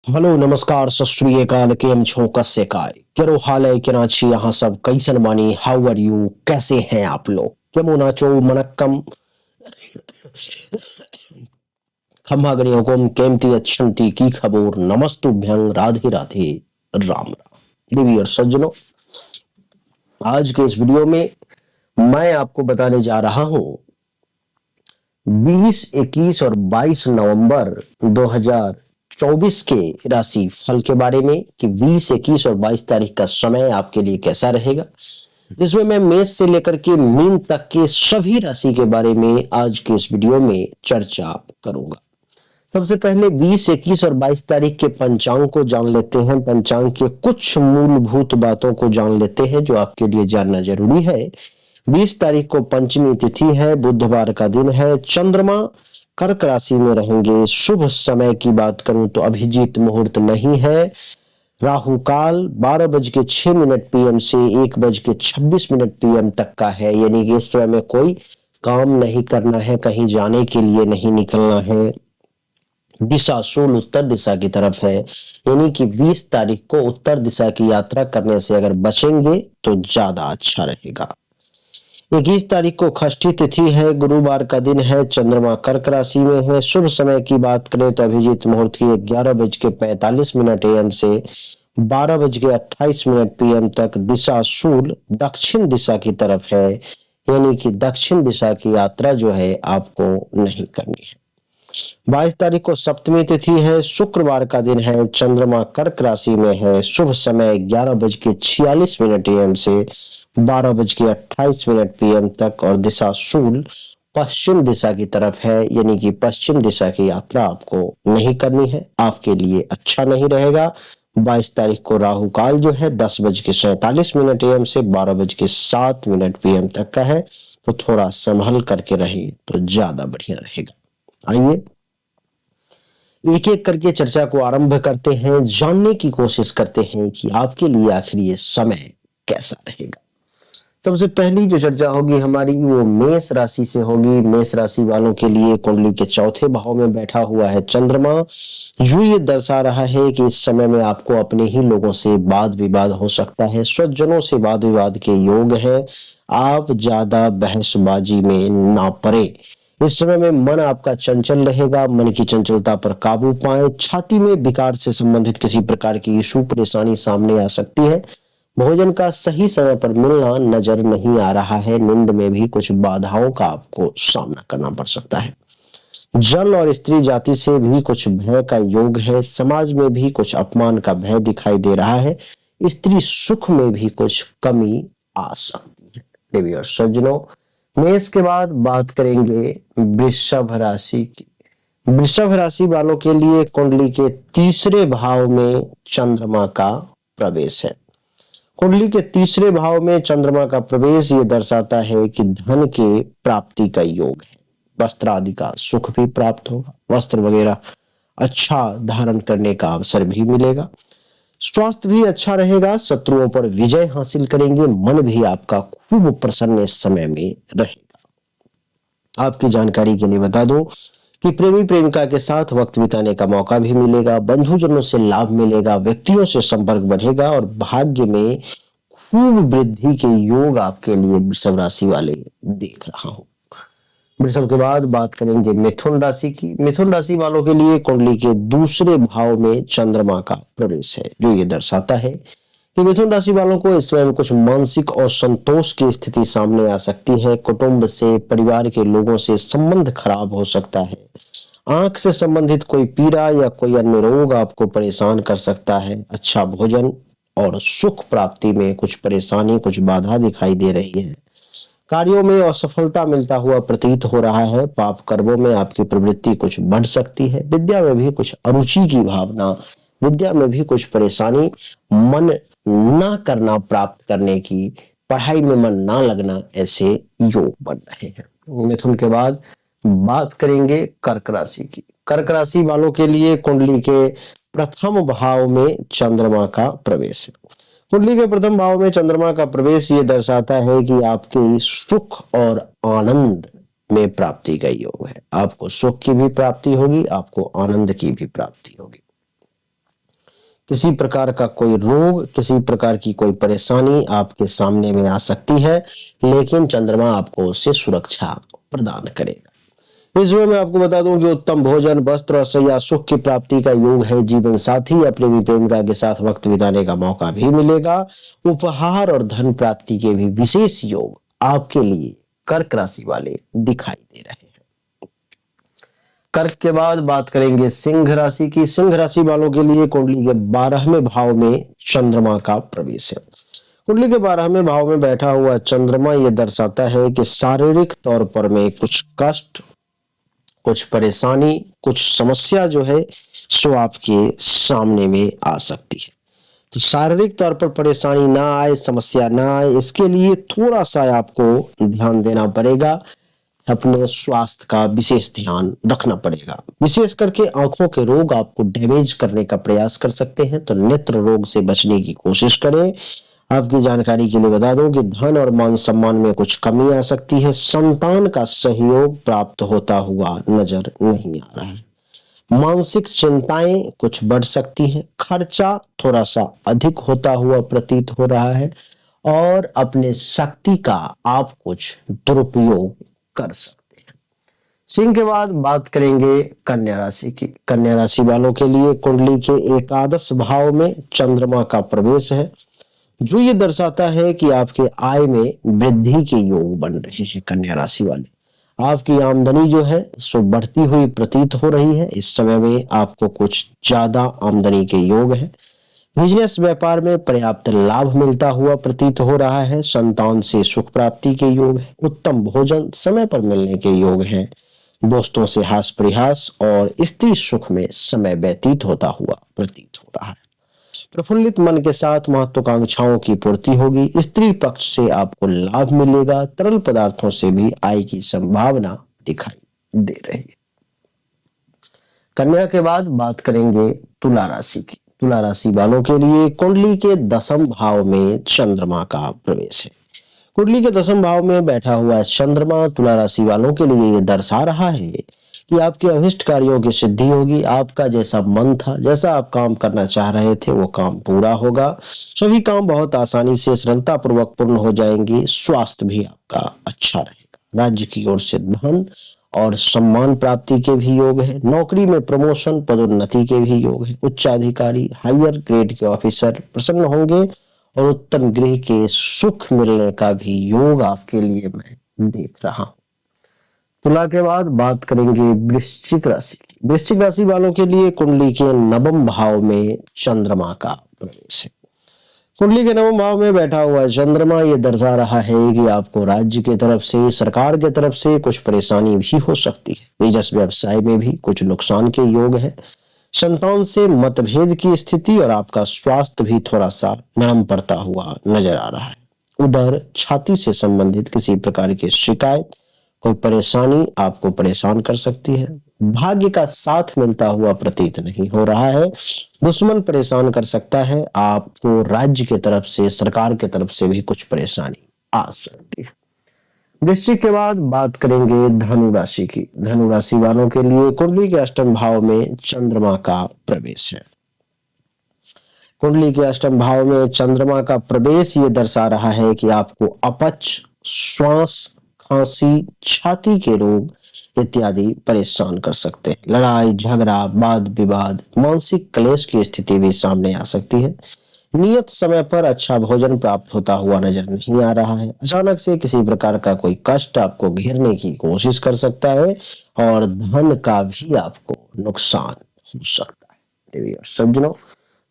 Hello नमस्कार सत श्री अकाल केम छो कस्से काय केरो हाल है केना छी यहाँ सब कैसन बानी हाउ आर यू कैसे हैं आप लोग केमो नाचो मनक्कम खम्भागणियों कोम केमती अच्छंती की खबर नमस्तुभ्यं राधे राधे राम राम देवी और सज्जनों। आज के इस वीडियो में मैं आपको बताने जा रहा हूं 20, 21 और 22 नवंबर 2024 के राशि फल के बारे में कि 20, 21 और 22 तारीख का समय आपके लिए कैसा रहेगा। जिसमें मैं मेष से लेकर के मीन तक के सभी राशि के बारे में आज के इस वीडियो में चर्चा करूंगा। सबसे पहले 20, 21 और 22 तारीख के पंचांग को जान लेते हैं। पंचांग के कुछ मूलभूत बातों को जान लेते हैं जो आपके लिए जानना जरूरी है। 20 तारीख को पंचमी तिथि है, बुधवार का दिन है, चंद्रमा कर्क राशि में रहेंगे। शुभ समय की बात करूं तो अभिजीत मुहूर्त नहीं है। राहु काल 12:06 पीएम से 1:26 पीएम तक का है, यानी कि इस समय में कोई काम नहीं करना है, कहीं जाने के लिए नहीं निकलना है। दिशा शूल उत्तर दिशा की तरफ है, यानी कि 20 तारीख को उत्तर दिशा की यात्रा करने से अगर बचेंगे तो ज्यादा अच्छा रहेगा। 21 तारीख को षष्ठी तिथि है, गुरुवार का दिन है, चंद्रमा कर्क राशि में है। शुभ समय की बात करें तो अभिजीत मुहूर्त की 11:45 एएम से 12:28 पीएम तक। दिशा शूल दक्षिण दिशा की तरफ है, यानी कि दक्षिण दिशा की यात्रा जो है आपको नहीं करनी है। 22 तारीख को सप्तमी तिथि है, शुक्रवार का दिन है, चंद्रमा कर्क राशि में है। शुभ समय 11:46 एएम से 12:28 पीएम तक और दिशा शूल पश्चिम दिशा की तरफ है, यानी कि पश्चिम दिशा की यात्रा आपको नहीं करनी है, आपके लिए अच्छा नहीं रहेगा। 22 तारीख को राहु काल जो है 10:47 एएम से 12:07 पीएम तक का है, तो थोड़ा संभल करके रहे तो ज्यादा बढ़िया रहेगा। आइए एक एक करके चर्चा को आरंभ करते हैं, जानने की कोशिश करते हैं कि आपके लिए आखिर ये समय कैसा रहेगा। सबसे पहली जो चर्चा होगी हमारी वो मेष राशि से होगी। मेष राशि वालों के लिए कुंडली के चौथे भाव में बैठा हुआ है चंद्रमा, जो ये दर्शा रहा है कि इस समय में आपको अपने ही लोगों से वाद विवाद हो सकता है, स्वजनों से वाद विवाद के योग है। आप ज्यादा बहसबाजी में ना पड़े। इस समय में मन आपका चंचल रहेगा, मन की चंचलता पर काबू पाएं। छाती में विकार से संबंधित किसी प्रकार की इशू परेशानी सामने आ सकती है। भोजन का सही समय पर मिलना नजर नहीं आ रहा है। नींद में भी कुछ बाधाओं का आपको सामना करना पड़ सकता है। जल और स्त्री जाति से भी कुछ भय का योग है। समाज में भी कुछ अपमान का भय दिखाई दे रहा है। स्त्री सुख में भी कुछ कमी आ सकती है। देवी और सज्जनों, मेष के बाद बात करेंगे वृषभ राशि की। वृषभ राशि वालों के लिए कुंडली के तीसरे भाव में चंद्रमा का प्रवेश है। कुंडली के तीसरे भाव में चंद्रमा का प्रवेश ये दर्शाता है कि धन के प्राप्ति का योग है। वस्त्र आदि का सुख भी प्राप्त होगा, वस्त्र वगैरह अच्छा धारण करने का अवसर भी मिलेगा। स्वास्थ्य भी अच्छा रहेगा, शत्रुओं पर विजय हासिल करेंगे, मन भी आपका खूब प्रसन्न इस समय में रहेगा। आपकी जानकारी के लिए बता दूं कि प्रेमी प्रेमिका के साथ वक्त बिताने का मौका भी मिलेगा, बंधुजनों से लाभ मिलेगा, व्यक्तियों से संपर्क बढ़ेगा और भाग्य में खूब वृद्धि के योग आपके लिए वृषभ राशि वाले देख रहा हूं। वृषभ के बाद बात करेंगे मिथुन राशि की। मिथुन राशि वालों के लिए कुंडली के दूसरे भाव में चंद्रमा का प्रवेश है, जो ये दर्शाता है कि मिथुन राशि वालों को इस समय कुछ मानसिक और संतोष की स्थिति सामने आ सकती है। कुटुंब से, परिवार के लोगों से संबंध खराब हो सकता है। आंख से संबंधित कोई पीड़ा या कोई अन्य रोग आपको परेशान कर सकता है। अच्छा भोजन और सुख प्राप्ति में कुछ परेशानी, कुछ बाधा दिखाई दे रही है। कार्यों में असफलता मिलता हुआ प्रतीत हो रहा है। पाप कर्मों में आपकी प्रवृत्ति कुछ बढ़ सकती है। विद्या में भी कुछ अरुचि की भावना, विद्या में भी कुछ परेशानी, मन ना करना प्राप्त करने की, पढ़ाई में मन ना लगना, ऐसे योग बन रहे हैं। मिथुन के बाद बात करेंगे कर्क राशि की। कर्क राशि वालों के लिए कुंडली के प्रथम भाव में चंद्रमा का प्रवेश है। कुंडली के प्रथम भाव में चंद्रमा का प्रवेश ये दर्शाता है कि आपके सुख और आनंद में प्राप्ति का योग है। आपको सुख की भी प्राप्ति होगी, आपको आनंद की भी प्राप्ति होगी। किसी प्रकार का कोई रोग, किसी प्रकार की कोई परेशानी आपके सामने में आ सकती है, लेकिन चंद्रमा आपको उससे सुरक्षा प्रदान करेगा। इस वीडियो में आपको बता दूं कि उत्तम भोजन, वस्त्र और शैया सुख की प्राप्ति का योग है। जीवन साथी या प्रेमी प्रेमिका के साथ वक्त बिताने का मौका भी मिलेगा। उपहार और धन प्राप्ति के भी विशेष योग आपके लिए कर्क राशि वाले दिखाई दे रहे हैं। कर्क के बाद बात करेंगे सिंह राशि की। सिंह राशि वालों के लिए कुंडली के 12वें भाव में चंद्रमा का प्रवेश है। कुंडली के 12वें भाव में बैठा हुआ चंद्रमा यह दर्शाता है कि शारीरिक तौर पर में कुछ कष्ट, कुछ परेशानी, कुछ समस्या जो है सो आपके सामने में आ सकती है। तो शारीरिक तौर पर परेशानी ना आए, समस्या ना आए, इसके लिए थोड़ा सा आपको ध्यान देना पड़ेगा। अपने स्वास्थ्य का विशेष ध्यान रखना पड़ेगा। विशेष करके आंखों के रोग आपको डैमेज करने का प्रयास कर सकते हैं, तो नेत्र रोग से बचने की कोशिश करें। आपकी जानकारी के लिए बता दूं कि धन और मान सम्मान में कुछ कमी आ सकती है। संतान का सहयोग प्राप्त होता हुआ नजर नहीं आ रहा है। मानसिक चिंताएं कुछ बढ़ सकती हैं। खर्चा थोड़ा सा अधिक होता हुआ प्रतीत हो रहा है और अपने शक्ति का आप कुछ दुरुपयोग कर सकते हैं। सिंह के बाद बात करेंगे कन्या राशि की। कन्या राशि वालों के लिए कुंडली के एकादश भाव में चंद्रमा का प्रवेश है, जो ये दर्शाता है कि आपके आय में वृद्धि के योग बन रहे हैं। कन्या राशि वाले, आपकी आमदनी जो है सो बढ़ती हुई प्रतीत हो रही है। इस समय में आपको कुछ ज्यादा आमदनी के योग है। बिजनेस व्यापार में पर्याप्त लाभ मिलता हुआ प्रतीत हो रहा है। संतान से सुख प्राप्ति के योग है। उत्तम भोजन समय पर मिलने के योग हैं। दोस्तों से हास परिहास और स्त्री सुख में समय व्यतीत होता हुआ प्रतीत हो रहा है। प्रफुल्लित मन के साथ महत्वाकांक्षाओं की पूर्ति होगी। स्त्री पक्ष से आपको लाभ मिलेगा। तरल पदार्थों से भी आय की संभावना दिखाई दे रही है। कन्या के बाद बात करेंगे तुला राशि की। तुला राशि वालों के लिए कुंडली के 10वें भाव में चंद्रमा का प्रवेश है। कुंडली के 10वें भाव में बैठा हुआ चंद्रमा तुला राशि वालों के लिए ये दर्शा रहा है कि आपके अभिष्ट कार्यों की सिद्धि होगी। आपका जैसा मन था, जैसा आप काम करना चाह रहे थे, वो काम पूरा होगा। सभी काम बहुत आसानी से सरलता पूर्वक पूर्ण हो जाएंगे। स्वास्थ्य भी आपका अच्छा रहेगा। राज्य की ओर से धन और सम्मान प्राप्ति के भी योग है। नौकरी में प्रमोशन, पदोन्नति के भी योग है। उच्चाधिकारी, हायर ग्रेड के ऑफिसर प्रसन्न होंगे और उत्तम गृह के सुख मिलने का भी योग आपके लिए मैं देख रहा हूं। तुला के बाद बात करेंगे वृश्चिक राशि की। वृश्चिक राशि वालों के लिए कुंडली के 9वें भाव में चंद्रमा का प्रवेश है। कुंडली के 9वें भाव में बैठा हुआ चंद्रमा ये दर्शा रहा है कि आपको राज्य की तरफ से, सरकार की तरफ से कुछ परेशानी भी हो सकती है। बिजनेस व्यवसाय में भी कुछ नुकसान के योग है। संतान से मतभेद की स्थिति और आपका स्वास्थ्य भी थोड़ा सा नरम पड़ता हुआ नजर आ रहा है। उधर छाती से संबंधित किसी प्रकार की शिकायत, कोई परेशानी आपको परेशान कर सकती है। भाग्य का साथ मिलता हुआ प्रतीत नहीं हो रहा है। दुश्मन परेशान कर सकता है। आपको राज्य की तरफ से, सरकार की तरफ से भी कुछ परेशानी आ सकती है। वृश्चिक के बाद बात करेंगे धनु राशि की। धनु राशि वालों के लिए कुंडली के 8वें भाव में चंद्रमा का प्रवेश है। कुंडली के 8वें भाव में चंद्रमा का प्रवेश ये दर्शा रहा है कि आपको अपच, श्वास, खांसी, छाती के रोग इत्यादि परेशान कर सकते हैं। लड़ाई झगड़ा, वाद विवाद, मानसिक क्लेश की स्थिति भी सामने आ सकती है। नियत समय पर अच्छा भोजन प्राप्त होता हुआ नजर नहीं आ रहा है। अचानक से किसी प्रकार का कोई कष्ट आपको घेरने की कोशिश कर सकता है और धन का भी आपको नुकसान हो सकता है। समझो।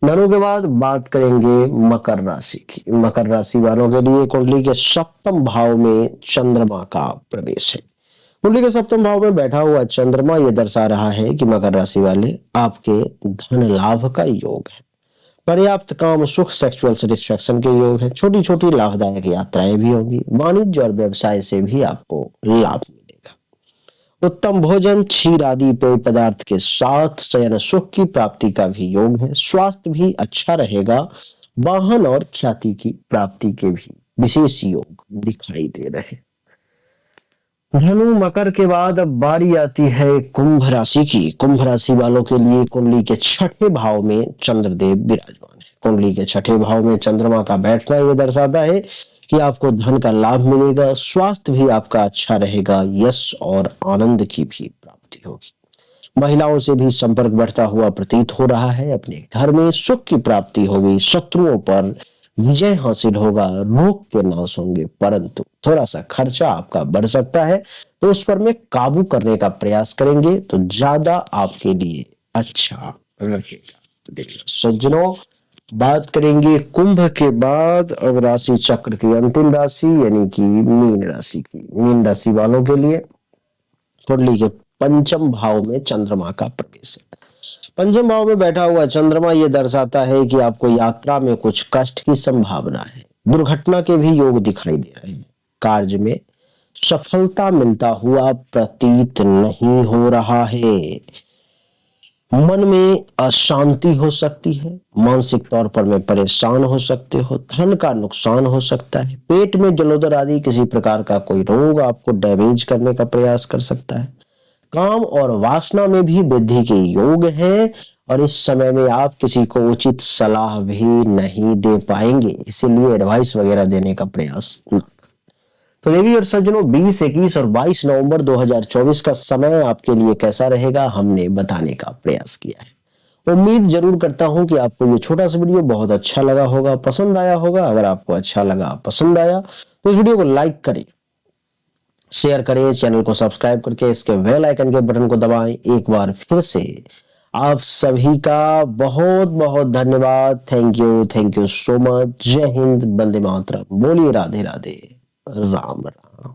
धनु के बाद बात करेंगे मकर राशि की। मकर राशि वालों के लिए कुंडली के 7वें भाव में चंद्रमा का प्रवेश है। कुंडली के 7वें भाव में बैठा हुआ चंद्रमा यह दर्शा रहा है कि मकर राशि वाले आपके धन लाभ का योग है। पर्याप्त काम सुख, सेक्सुअल सेटिस्फैक्शन के योग है। छोटी छोटी लाभदायक यात्राएं भी होंगी। वाणिज्य और व्यवसाय से भी आपको लाभ मिलेगा। उत्तम भोजन, क्षीर आदि पेय पदार्थ के साथ शयन सुख की प्राप्ति का भी योग है। स्वास्थ्य भी अच्छा रहेगा। वाहन और ख्याति की प्राप्ति के भी विशेष योग दिखाई दे रहे हैं। धनु मकर के बाद अब बारी आती है कुंभ राशि की। कुंभ राशि वालों के लिए कुंडली के छठे भाव में चंद्रदेव विराजमान है। कुंडली के छठे भाव में चंद्रमा का बैठना ये दर्शाता है कि आपको धन का लाभ मिलेगा, स्वास्थ्य भी आपका अच्छा रहेगा, यश और आनंद की भी प्राप्ति होगी। महिलाओं से भी संपर्क बढ़ता हुआ प्रतीत हो रहा है। अपने घर में सुख की प्राप्ति होगी, शत्रुओं पर विजय हासिल होगा, रोग के नाश होंगे, परंतु थोड़ा सा खर्चा आपका बढ़ सकता है, तो उस पर में काबू करने का प्रयास करेंगे तो ज्यादा आपके लिए अच्छा रहेगा। तो देखिए सज्जनों, बात करेंगे कुंभ के बाद अब राशि चक्र की अंतिम राशि यानी कि मीन राशि की। मीन राशि वालों के लिए कुंडली के पंचम भाव में चंद्रमा का प्रवेश है। पंचम भाव में बैठा हुआ चंद्रमा यह दर्शाता है कि आपको यात्रा में कुछ कष्ट की संभावना है, दुर्घटना के भी योग दिखाई दे रहे हैं, कार्य में सफलता मिलता हुआ प्रतीत नहीं हो रहा है, मन में अशांति हो सकती है, मानसिक तौर पर में परेशान हो सकते हो, धन का नुकसान हो सकता है, पेट में जलोदर आदि किसी प्रकार का कोई रोग आपको डैमेज करने का प्रयास कर सकता है, काम और वासना में भी वृद्धि के योग है और इस समय में आप किसी को उचित सलाह भी नहीं दे पाएंगे, इसीलिए एडवाइस वगैरह देने का प्रयास न। तो देवी और सज्जनों, 20, 21 और 22 नवंबर 2024 का समय आपके लिए कैसा रहेगा हमने बताने का प्रयास किया है। उम्मीद जरूर करता हूं कि आपको ये छोटा सा वीडियो बहुत अच्छा लगा होगा, पसंद आया होगा। अगर आपको अच्छा लगा, पसंद आया तो इस वीडियो को लाइक करें, शेयर करें, चैनल को सब्सक्राइब करके इसके बेल आइकन के बटन को दबाएं। एक बार फिर से आप सभी का बहुत बहुत धन्यवाद। Thank you so much. जय हिंद, वंदे मातरम। बोलिए राधे राधे, राम राम।